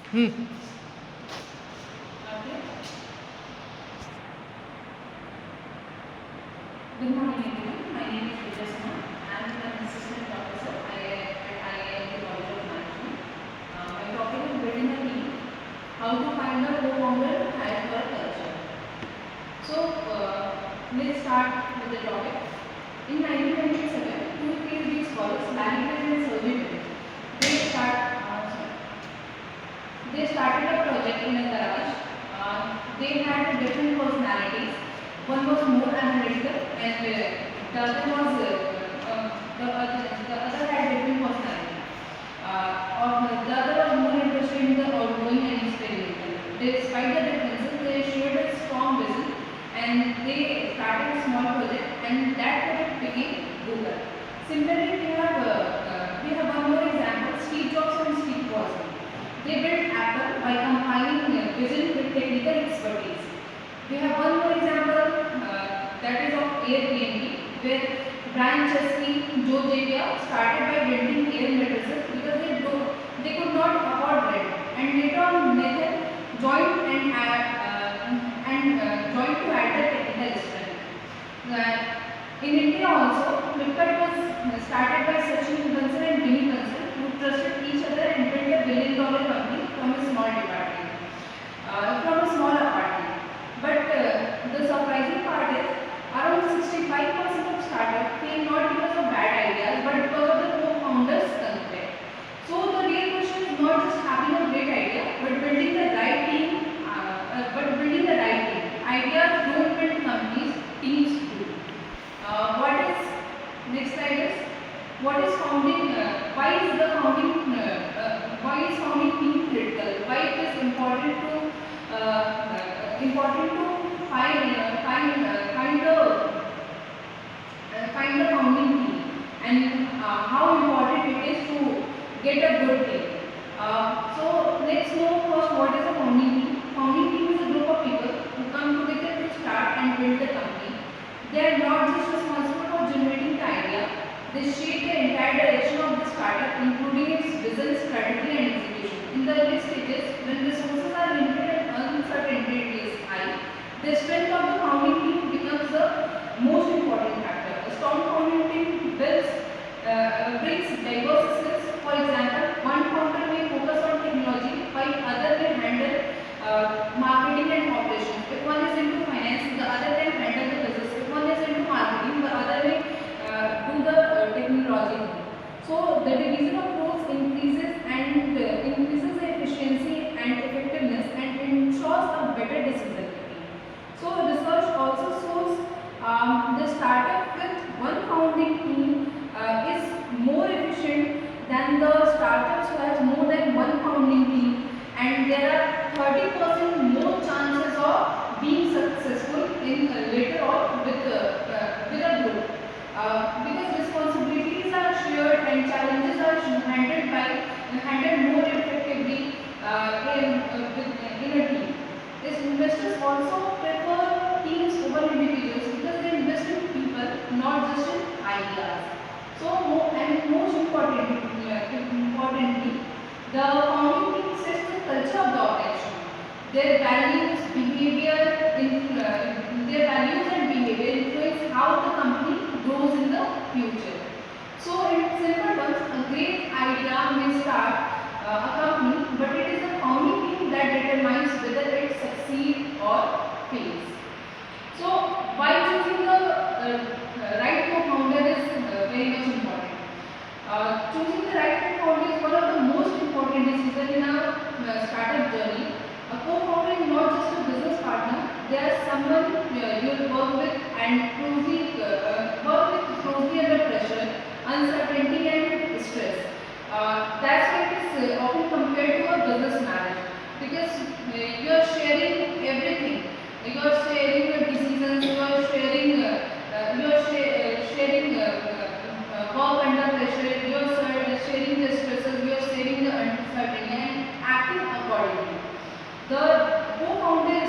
Hmm. Okay. Good morning everyone. My name is Vijasma. I am an assistant professor at IIT College of Management. My topic is building a team. How to find a co-founder and for culture. So let's start with the topic. In 1997, two PhD scholars, Language and Survey, they start. They started a project in a garage. They had different personalities. One was more analytical, and the other was the other had different personality. The other was more interested in the outgoing and experimental. Despite the differences, they shared a strong vision, and they started a small project, and that project became Google. Similarly, we have one more example: Steve Jobs and Steve Woz. They built Apple by combining vision with technical expertise. We have one more example that is of Airbnb, where Brian Chesky, Joe Javier started by renting air mattresses because they could not afford rent, and later on Nathan joined joined to add the technical strength. In India also, Flipkart was started by Sachin Bansal and Vinny Bansal, who trusted each other and built a billion-dollar company from a small department, from a small apartment. But the surprising part is, around 65% of startups fail not because of bad ideas, but because of the co-founders' conflict. So the real question is not just having a great idea, but building the right team. Ideas don't build companies; teams do. What is next slide is what is founding? Why is founding team critical? Why it is important to find the founding team, and how important it is to get a good team. So let's know first what is a founding team. Founding team is a group of people who come together to start and build the company. They are not just responsible for generating the idea, they shape the entire direction of the startup, including its vision, strategy, and execution. In the early stages, when resources are limited and uncertainty is high, the strength of the founding team becomes the most important factor. A strong founding team brings diverse skills. For example, one founder may focus on technology, while other may handle marketing and operations. If one is into finance, the other can handle the business. If one is into marketing, the other may do the technology. So the division of roles increases the efficiency and effectiveness and ensures a better decision making. So research also shows the startup with one founding team is more efficient than the startups who has more than one founding team, and there are 30% more chances of being successful in later on with a group. Because responsibilities are shared and challenges are handled more effectively in a team. These investors also prefer teams over individuals because they invest in people, not just in ideas. So, most importantly, the founding team sets the culture of the organization. Their values, and behavior influence how the company grows in the future. So, in simple terms, a great idea may start a company, but it is the founding team that determines whether it succeeds or fails. So, why choosing the right co-founder is very much important. Choosing the right co-founder is one of the most important decisions in a startup journey. A co-founder is not just a business partner; they are someone you will work with and closely under pressure, uncertainty, and stress. That's why it is often compared to a business marriage, because you are sharing everything. You are sharing your decisions. You are sharing. Sharing work under pressure. You are sharing the stresses. You are sharing the uncertainty and acting accordingly. The co-founder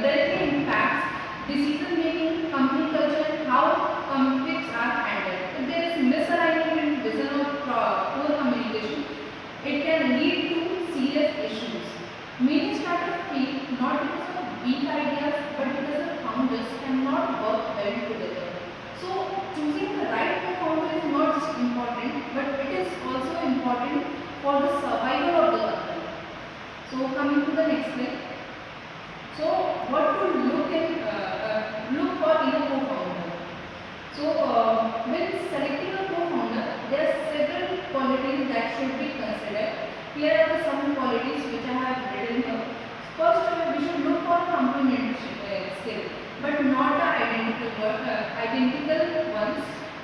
directly impacts decision making, company culture, and how conflicts are handled. If there is misalignment in vision or poor communication, it can lead to serious issues. So coming to the next slide. So what to look for in a co-founder. So when selecting a co-founder, there are several qualities that should be considered. Here are the some qualities which I have written here. First, we should look for complementary skill, but not the identical ones.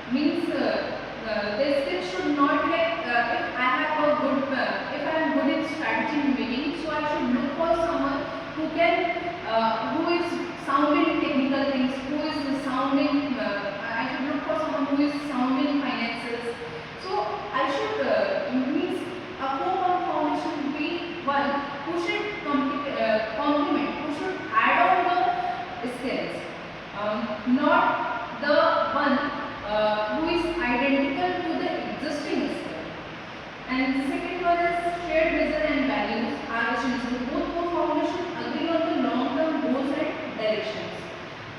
Means their skill should not be like if I have a good, if I am good in strategy making, so I should look for someone who is sound in technical things, who is sound in I should look for someone who is sound in finances. So I should means a co-founder should be one who should complement, who should add on the skills, not the one who is identical to the existing skill. And the second one is shared vision and values are essential. Both co-founders should agree on the long-term goals and directions.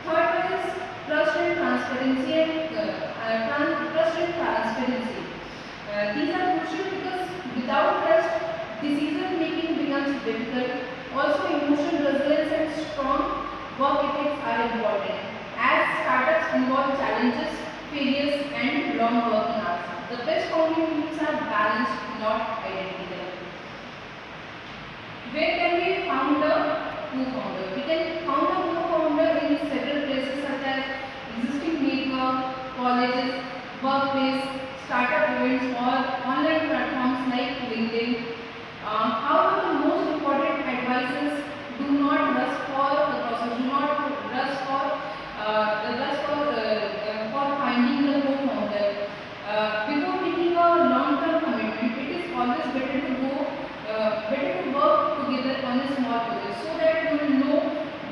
Third one is trust and transparency these are crucial because without trust, decision making becomes difficult. Also, emotional resilience and strong work ethics are important. As startups involve challenges, failures, and long working hours, the best founding teams are balanced, not identical. Where can we found a co-founder? We can found a co-founder in several places such as existing network, colleges, workplace, startup events, or online platforms like LinkedIn. However, the most important advice is do not rush for the process. Do not rush for finding the co-founder. Before making a long-term commitment, it is always better to work together on a small project so that you will know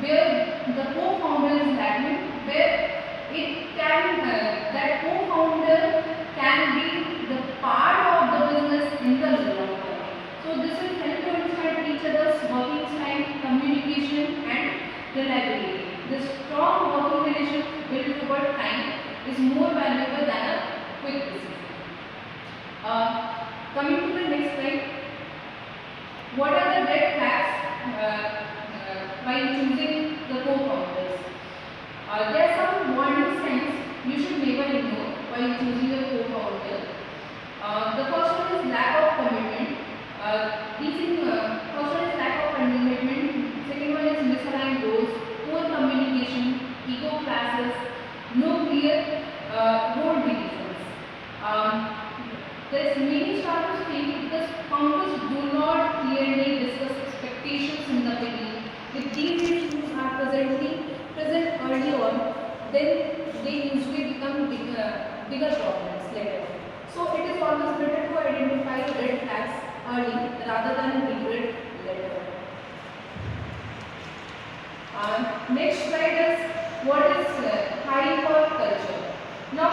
where the co-founder is lacking, where that co-founder can be the part of the business in the long term. So this will help you understand each other's working style, communication, and reliability. This strong working relationship built over time is more valuable than a quick decision. Coming to the next slide, what are the red flags while choosing the co-founders? There are some warning signs you should never ignore while choosing a co-founder. The first one is lack of commitment. First one is lack of commitment. Second one is misaligned goals, poor communication, ego clashes, no clear role divisions. There's many startups fail because founders do not clearly discuss expectations in the beginning. If these issues are present early on, then they usually become bigger problems later. So it is always better to identify red flags early rather than regret later. Next slide is what is hiring for culture. Now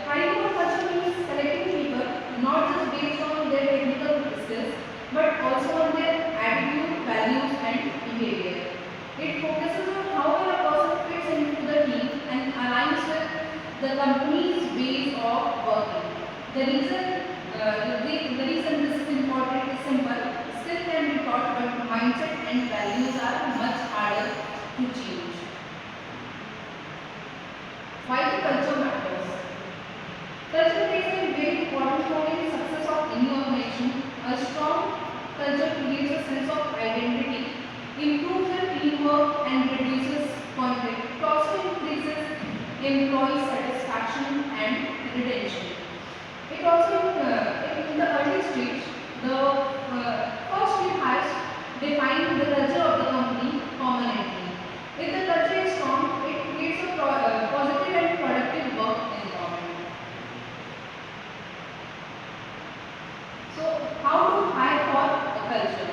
hiring for culture means selecting people not just based on their technical skills but also on their attitude, values, and behavior. It focuses on how a person fits into the team and aligns with the company's ways of working. The reason this is important is simple. Skill can be taught, but mindset and values are much harder to change. Why the culture matters? Culture plays a very important role in the success of any organization. A strong culture creates a sense of identity, improves the teamwork, and reduces conflict. It also increases employee satisfaction and retention. It also, in the early stage, the first few hires define the culture of the company permanently. If the culture is strong, it creates a positive and productive work environment. So, how to hire for a culture?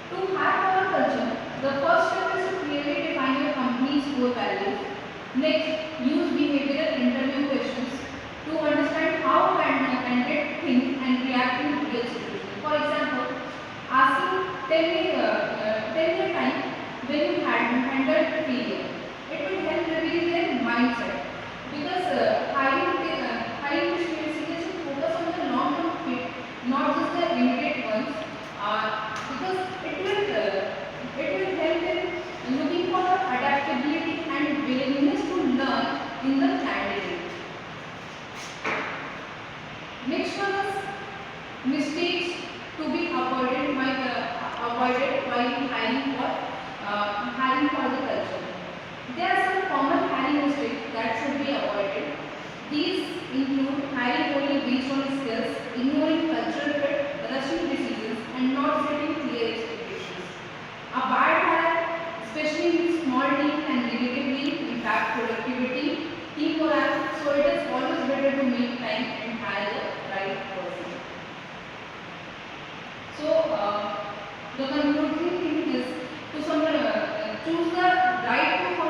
To hire for a culture, the first step is to clearly define your company's core values. Next, use behavioral interview questions to understand how candidates think and react in real situations. For example, hiring for the culture. There are some common hiring mistakes that should be avoided. These include hiring only based on skills, ignoring cultural fit, rushing decisions, and not setting clear expectations. A bad hire, especially in small team, can negatively impact productivity, team morale, so it is always better to make time and hire the right person. So, the concluding thing is to choose the right to